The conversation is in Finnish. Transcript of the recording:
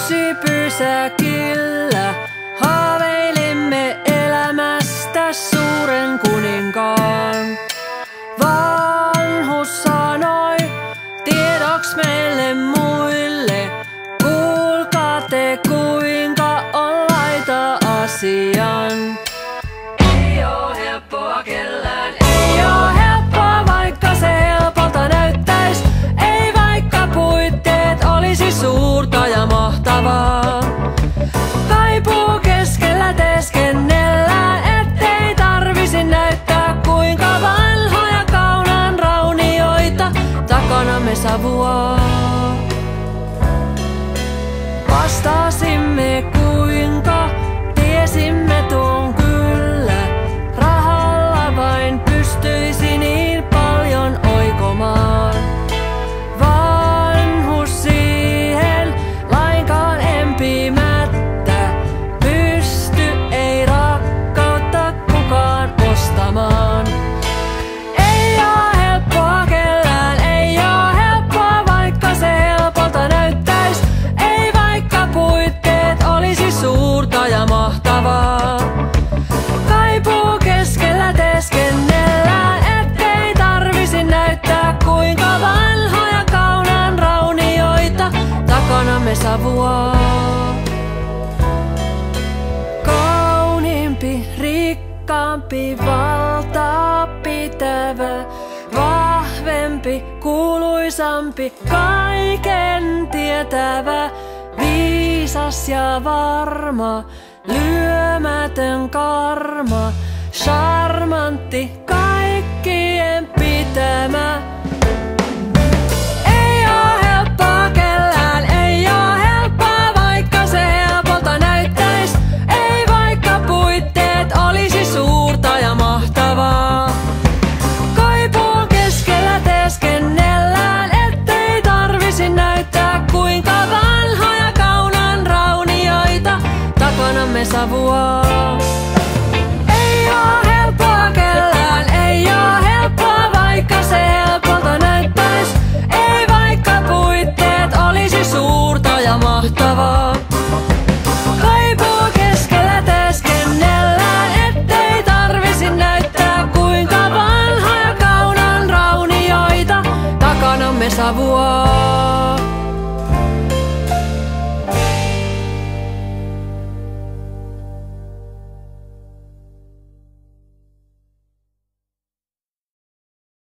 Bussipysäkillä haaveilimme elämästä suuren kuninkaan. Vanhus sanoi tiedoks meille muille, kuulkaa te kuinka on laita asian. Ei oo helppoa kellään, ei oo helppoa vaikka se helpolta näyttäis. Ei vaikka puitteet olisi suurta ja mahtavaa. Kaipuu keskellä teeskennellään, ettei tarvisi näyttää kuinka vanhoja kaunan raunioita takanamme savuaa. Vastasimme kuinka tiesimme tuon kyllä, rahalla vain pystyisi niin paljon oikomaan. Vanhus siihen lainkaan empimättä pysty, ei rakkautta kukaan ostamaan. Ei oo helppoa kellään, ei oo helppoa vaikka se helpolta näyttäis. Ei vaikka puitteet olisi suurta ja mahtavaa. Kaipuu keskellä teeskennellään, ettei tarvisi näyttää kuinka vanhoja kaunan raunioita takanamme savuaa. Kauniimpi, rikkaampi, valtaa pitävä, vahvempi, kuuluisampi, kaiken tietävä, viisas ja varma, lyömätön karma, charmantti, kaikkien pitämä.